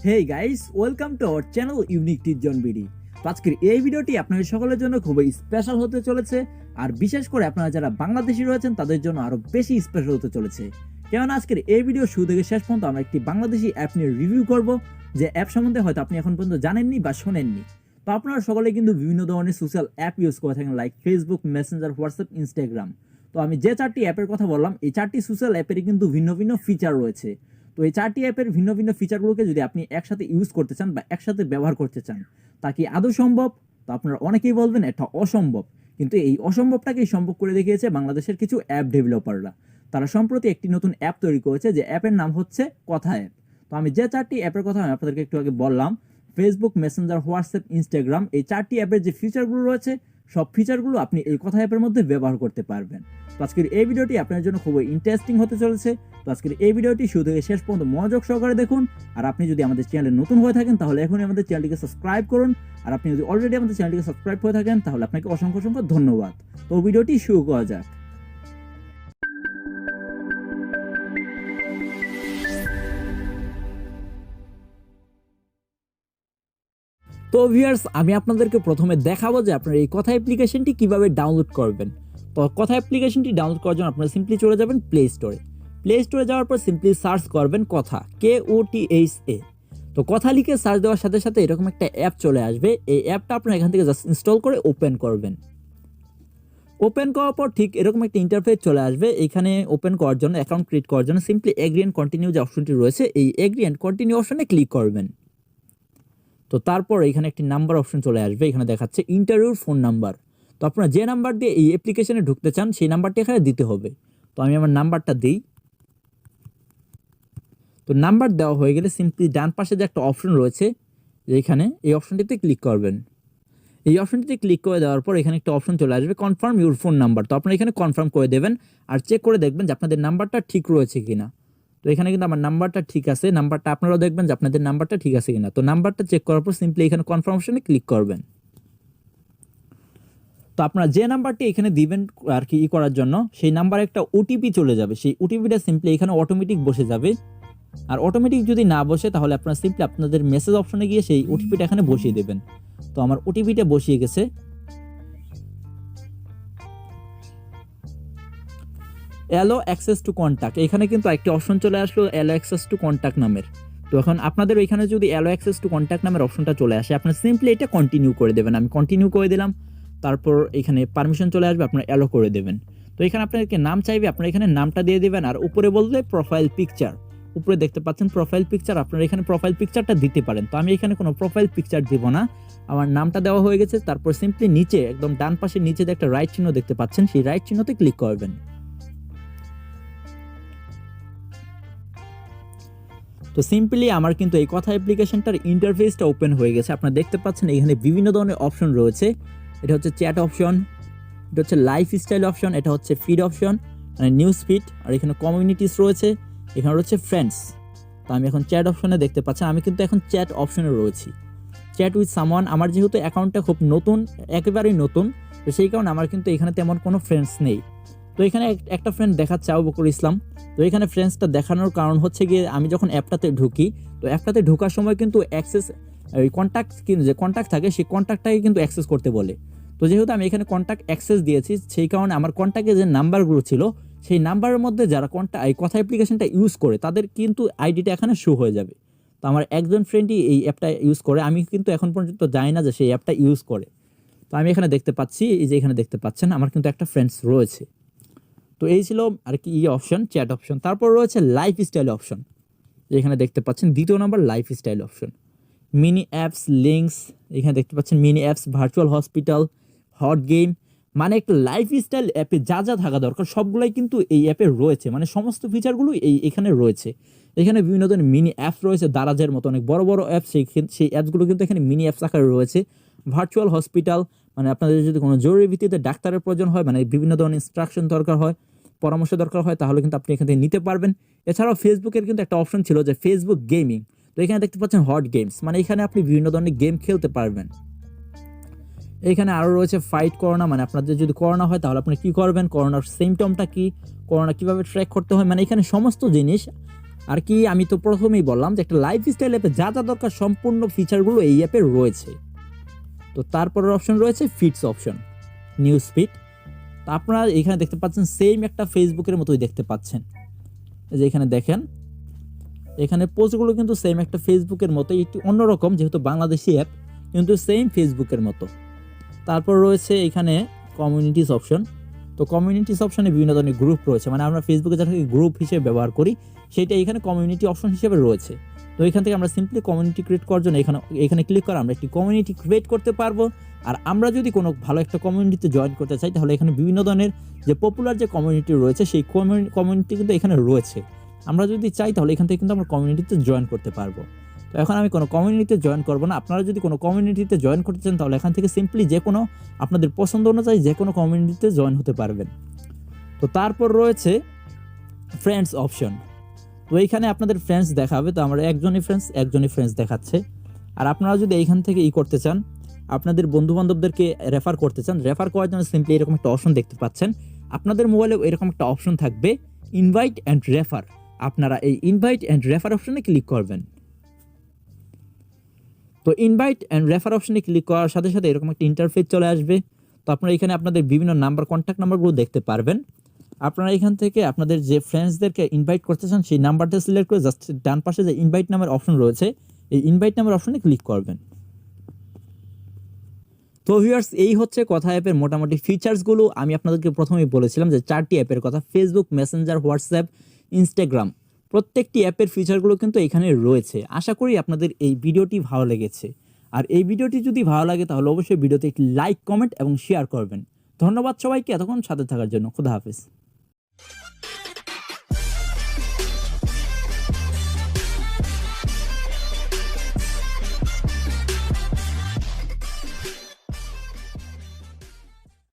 Hey guys, welcome to our channel unique টিজন BD. তো আজকের এই ভিডিওটি আপনাদের সকলের জন্য খুবই স্পেশাল হতে চলেছে, আর বিশেষ করে আপনারা যারা বাংলাদেশি রয়েছেন তাদের জন্য আরো বেশি স্পেশাল হতে চলেছে। কেননা আজকের এই ভিডিও শুরু থেকে শেষ পর্যন্ত আমরা একটি বাংলাদেশি অ্যাপ নিয়ে রিভিউ করব, যে অ্যাপ সম্বন্ধে হয়তো আপনি এখন পর্যন্ত জানেননি বা শোনেননি। তো আপনারা সকলে কিন্তু বিভিন্ন ধরনের সোশ্যাল অ্যাপ ইউজ করে থাকেন, like Facebook, Messenger, WhatsApp, Instagram. তো আমি যে চারটি অ্যাপের কথা বললাম, এই চারটি সোশ্যাল অ্যাপেরই কিন্তু ভিন্ন ভিন্ন ফিচার রয়েছে। তো এই চারটি অ্যাপের ভিন্ন ভিন্ন ফিচারগুলোকে যদি আপনি একসাথে ইউজ করতে চান বা একসাথে ব্যবহার করতে চান, তা কি আদৌ সম্ভব? তো আপনারা অনেকেই বলবেন এটা অসম্ভব, কিন্তু এই অসম্ভবটাকেই সম্ভব করে দেখিয়েছে বাংলাদেশের কিছু অ্যাপ ডেভেলপাররা। তারা সম্প্রতি একটি নতুন অ্যাপ তৈরি করেছে, যে অ্যাপের নাম হচ্ছে কথা অ্যাপ। তো আমি যে চারটি অ্যাপের কথা আমি আপনাদেরকে একটু আগে বললাম, ফেসবুক, মেসেঞ্জার, হোয়াটসঅ্যাপ, ইনস্টাগ্রাম, এই চারটি অ্যাপের যে ফিচারগুলো রয়েছে, সব ফিচারগুলো আপনি এই কথা অ্যাপের মধ্যে ব্যবহার করতে পারবেন। তো আজকের এই ভিডিওটি আপনার জন্য খুবই ইন্টারেস্টিং হতে চলেছে। তো আজকের এই ভিডিওটি শুরু থেকে শেষ পর্যন্ত মনোযোগ সহকারে দেখুন। আর আপনি যদি আমাদের চ্যানেলে নতুন হয়ে থাকেন তাহলে এখনই আমাদের চ্যানেলটিকে সাবস্ক্রাইব করুন। আর আপনি যদি অলরেডি আমাদের চ্যানেলটিকে সাবস্ক্রাইব হয়ে থাকেন তাহলে আপনাকে অসংখ্য অসংখ্য ধন্যবাদ। তো ভিডিওটি শুরু করা যাক। তো ভিউয়ার্স, আমি আপনাদেরকে প্রথমে দেখাবো যে আপনারা এই কথা অ্যাপ্লিকেশনটি কিভাবে ডাউনলোড করবেন। তো কথা অ্যাপ্লিকেশনটি ডাউনলোড করার জন্য আপনারা সিম্পলি চলে যাবেন প্লে স্টোরে। প্লে স্টোরে যাওয়ার পর সিম্পলি সার্চ করবেন কথা, KOTHA। তো কথা লিখে সার্চ দেওয়ার সাথে সাথে এরকম একটা অ্যাপ চলে আসবে। এই অ্যাপটা আপনারা এখান থেকে জাস্ট ইনস্টল করে ওপেন করবেন। ওপেন করার পর ঠিক এরকম একটা ইন্টারফেস চলে আসবে। এখানে ওপেন করার জন্য, অ্যাকাউন্ট ক্রিয়েট করার জন্য সিম্পলি এগ্রি এন্ড কন্টিনিউ যে অপশনটি রয়েছে, এই এগ্রি এন্ড কন্টিনিউ অপশনে ক্লিক করবেন। তো তারপর এখানে একটি নাম্বার অপশন চলে আসবে, এখানে দেখাচ্ছে ইন্টারভিউর ফোন নাম্বার। তো আপনারা যে নাম্বার দিয়ে এই অ্যাপ্লিকেশনে ঢুকতে চান সেই নাম্বারটি এখানে দিতে হবে। তো আমি আমার নাম্বারটা দিই। তো নাম্বার দেওয়া হয়ে গেলে সিম্পলি ডান পাশে যে একটা অপশন রয়েছে, এখানে এই অপশনটিতে ক্লিক করবেন। এই অপশনটিতে ক্লিক করে দেওয়ার পর এখানে একটা অপশন চলে আসবে কনফার্ম ইউর ফোন নাম্বার। তো আপনারা এখানে কনফার্ম করে দেবেন আর চেক করে দেখবেন যে আপনাদের নাম্বারটা ঠিক রয়েছে কিনা। তো এখানে কিন্তু আমার নাম্বারটা ঠিক আছে, নাম্বারটা আপনারাও দেখবেন যে আপনাদের নাম্বারটা ঠিক আছে কিনা। তো নাম্বারটা চেক করার পর সিম্পলি এখানে কনফার্ম অপশনে ক্লিক করবেন। তো আপনারা যে নাম্বারটি এখানে দিবেন আর কি করার জন্য, সেই নাম্বারে একটা ওটিপি চলে যাবে। সেই ওটিপিটা সিম্পলি এখানে অটোমেটিক বসে যাবে। আর অটোমেটিক যদি না বসে তাহলে আপনারা সিম্পলি আপনাদের মেসেজ অপশনে গিয়ে সেই ওটিপিটা এখানে বসিয়ে দেবেন। তো আমার ওটিপিটা বসিয়ে গেছে। অ্যালো অ্যাক্সেস টু কন্ট্যাক্ট, এখানে কিন্তু একটি অপশন চলে আসলো অ্যালো অ্যাক্সেস টু কন্ট্যাক্ট নামের। তো এখন আপনাদের এখানে যদি অ্যালো অ্যাক্সেস টু কন্ট্যাক্ট নামের অপশনটা চলে আসে, আপনারা সিম্পলি এটা কন্টিনিউ করে দেবেন। আমি কন্টিনিউ করে দিলাম। তারপর এখানে পারমিশন চলে আসবে, আপনারা অ্যালো করে দেবেন। তো এখানে আপনাদেরকে নাম চাইবে, আপনারা এখানে নামটা দিয়ে দেবেন। আর উপরে বলবে প্রোফাইল পিকচার, উপরে দেখতে পাচ্ছেন প্রোফাইল পিকচার, আপনারা এখানে প্রোফাইল পিকচারটা দিতে পারেন। তো আমি এখানে কোনো প্রোফাইল পিকচার দিব না, আমার নামটা দেওয়া হয়ে গেছে। তারপর সিম্পলি নিচে একদম ডান পাশে নিচে যে একটা রাইট চিহ্ন দেখতে পাচ্ছেন, সেই রাইট চিহ্নতে ক্লিক করবেন। তো সিম্পলি আমার কিন্তু এই কথা অ্যাপ্লিকেশনটার ইন্টারফেসটা ওপেন হয়ে গেছে। আপনারা দেখতে পাচ্ছেন এখানে বিভিন্ন ধরনের অপশন রয়েছে। এটা হচ্ছে চ্যাট অপশন, এটা হচ্ছে লাইফস্টাইল অপশন, এটা হচ্ছে ফিড অপশন মানে নিউজ ফিড, আর এখানে কমিউনিটিস রয়েছে, এখানে রয়েছে ফ্রেন্ডস। তো আমি এখন চ্যাট অপশনে দেখতে পাচ্ছেন, আমি কিন্তু এখন চ্যাট অপশনে রয়েছি, চ্যাট উইথ সামওয়ান। আমার যেহেতু অ্যাকাউন্টটা খুব নতুন, একেবারেই নতুন, তো সেই কারণে আমার কিন্তু এখানে তেমন কোনো ফ্রেন্ডস নেই। তো এখানে একটা ফ্রেন্ড দেখাচ্ছে আবু বকর ইসলাম। তো এখানে ফ্রেন্ডসটা দেখানোর কারণ হচ্ছে গিয়ে আমি যখন অ্যাপটাতে ঢুকি, তো অ্যাপটাতে ঢোকার সময় কিন্তু অ্যাক্সেস ওই কন্ট্যাক্ট কিন্তু যে কন্ট্যাক্ট থাকে সেই কন্ট্যাক্টটাকে কিন্তু অ্যাক্সেস করতে বলে। তো যেহেতু আমি এখানে কন্ট্যাক্ট অ্যাক্সেস দিয়েছি, সেই কারণে আমার কন্ট্যাক্টে যে নাম্বারগুলো ছিল সেই নাম্বারের মধ্যে যারা এই কথা অ্যাপ্লিকেশনটা ইউজ করে তাদের কিন্তু আইডিটা এখানে শো হয়ে যাবে। তো আমার একজন ফ্রেন্ডই এই অ্যাপটা ইউজ করে, আমি কিন্তু এখন পর্যন্ত জানি না যে সেই অ্যাপটা ইউজ করে। তো আমি এখানে দেখতে পাচ্ছি, এই যে এখানে দেখতে পাচ্ছেন আমার কিন্তু একটা ফ্রেন্ডস রয়েছে। তো এই ছিল আর কি অপশন, চ্যাট অপশন। তারপর রয়েছে লাইফস্টাইল অপশন, এখানে দেখতে পাচ্ছেন দ্বিতীয় number lifestyle option. Mini apps, links, এখানে দেখতে পাচ্ছেন mini apps, virtual hospital, hot game, মানে একটা লাইফস্টাইল অ্যাপে যা যা থাকা দরকার সবগুলাই কিন্তু এই অ্যাপে রয়েছে, মানে সমস্ত ফিচারগুলো এখানে রয়েছে। এখানে বিভিন্ন ধরনের মিনি অ্যাপস রয়েছে, দারাজের মতো অনেক বড় বড় অ্যাপস, সেই অ্যাপসগুলো কিন্তু এখানে মিনি অ্যাপস আকারে রয়েছে। ভার্চুয়াল হসপিটাল, মানে আপনাদের যদি কোনো জরুরি ভিত্তিতে ডাক্তারের প্রয়োজন হয়, মানে বিভিন্ন ধরনের ইনস্ট্রাকশন দরকার হয়, পরামর্শ দরকার হয়, তাহলে কিন্তু আপনি এখান থেকে নিতে পারবেন। এছাড়াও ফেসবুকের কিন্তু একটা অপশন ছিল যে ফেসবুক গেমিং। তো এখানে দেখতে পাচ্ছেন হট গেমস, মানে এখানে আপনি বিভিন্ন ধরনের গেম খেলতে পারবেন। এখানে আরও রয়েছে ফাইট করোনা, মানে আপনাদের যদি করোনা হয় তাহলে আপনি কী করবেন, করোনার সিমটমটা কী, করোনা কীভাবে ট্র্যাক করতে হয়, মানে এখানে সমস্ত জিনিস আর কি আমি তো প্রথমেই বললাম যে একটা লাইফস্টাইল অ্যাপে যা যা দরকার সম্পূর্ণ ফিচারগুলো এই অ্যাপে রয়েছে। তো তারপরের অপশন রয়েছে ফিডস অপশন, নিউজ ফিড। তো আপনারা এখানে দেখতে পাচ্ছেন সেম একটা ফেসবুকের মতোই দেখতে পাচ্ছেন। এই যে এখানে দেখেন, এখানে পোস্টগুলো কিন্তু সেম একটা ফেসবুকের মতো, একটু অন্যরকম যেহেতু বাংলাদেশি অ্যাপ, কিন্তু সেম ফেসবুকের মতো। তারপর রয়েছে এখানে কমিউনিটিস অপশন। তো কমিউনিটিস অপশনে বিভিন্ন ধরনের গ্রুপ রয়েছে, মানে আমরা ফেসবুকে যেটাকে গ্রুপ হিসেবে ব্যবহার করি সেটা এখানে কমিউনিটি অপশন হিসেবে রয়েছে। তো এখান থেকে আমরা সিম্পলি কমিউনিটি ক্রিয়েট করার জন্য এখানে ক্লিক করে আমরা একটি কমিউনিটি ক্রিয়েট করতে পারবো। আর আমরা যদি কোনো ভালো একটা কমিউনিটিতে জয়েন করতে চাই তাহলে এখানে বিভিন্ন ধরনের যে পপুলার যে কমিউনিটি রয়েছে সেই কমিউনিটি কিন্তু এখানে রয়েছে। আমরা যদি চাই তাহলে এখান থেকে কিন্তু আমরা কমিউনিটিতে জয়েন করতে পারবো। তো এখন আমি কোনো কমিউনিটিতে জয়েন করবো না। আপনারা যদি কোনো কমিউনিটিতে জয়েন করতে চান তাহলে এখান থেকে সিম্পলি যে কোনো আপনাদের পছন্দ অনুযায়ী যে কোনো কমিউনিটিতে জয়েন হতে পারবেন। তো তারপর রয়েছে ফ্রেন্ডস অপশন। তো এইখানে আপনাদের ফ্রেন্ডস দেখাবে। তো আমার একজনই ফ্রেন্ডস দেখাচ্ছে। আর আপনারা যদি এইখান থেকে করতে চান, আপনাদের বন্ধু বান্ধবদেরকে রেফার করতে চান, রেফার করার জন্য সিম্পলি এরকম একটা অপশন দেখতে পাচ্ছেন। আপনাদের মোবাইলেও এরকম একটা অপশন থাকবে, ইনভাইট অ্যান্ড রেফার। আপনারা এই ইনভাইট অ্যান্ড রেফার অপশনে ক্লিক করবেন। তো ইনভাইট অ্যান্ড রেফার অপশনে ক্লিক করার সাথে সাথে এরকম একটা ইন্টারফেস চলে আসবে। তো আপনারা এখানে আপনাদের বিভিন্ন কন্ট্যাক্ট নাম্বারগুলো দেখতে পারবেন। আপনারা এখান থেকে আপনাদের যে ফ্রেন্ডসদেরকে ইনভাইট করতে চান সেই নাম্বারটা সিলেক্ট করে জাস্ট ডান পাশে যে ইনভাইট নামের অপশন রয়েছে এই ইনভাইট নামের অপশনে ক্লিক করবেন। তো ভিউয়ার্স, এই হচ্ছে কথা অ্যাপের মোটামুটি ফিচার্সগুলো। আমি আপনাদেরকে প্রথমেই বলেছিলাম যে 4টি অ্যাপের কথা, ফেসবুক, মেসেঞ্জার, হোয়াটসঅ্যাপ, ইনস্টাগ্রাম, প্রত্যেকটি অ্যাপের ফিচারগুলো কিন্তু এখানে রয়েছে। আশা করি আপনাদের এই ভিডিওটি ভালো লেগেছে। আর এই ভিডিওটি যদি ভালো লাগে তাহলে অবশ্যই ভিডিওতে একটি লাইক, কমেন্ট এবং শেয়ার করবেন। ধন্যবাদ সবাইকে এতক্ষণ সাথে থাকার জন্য। খুদা হাফেজ।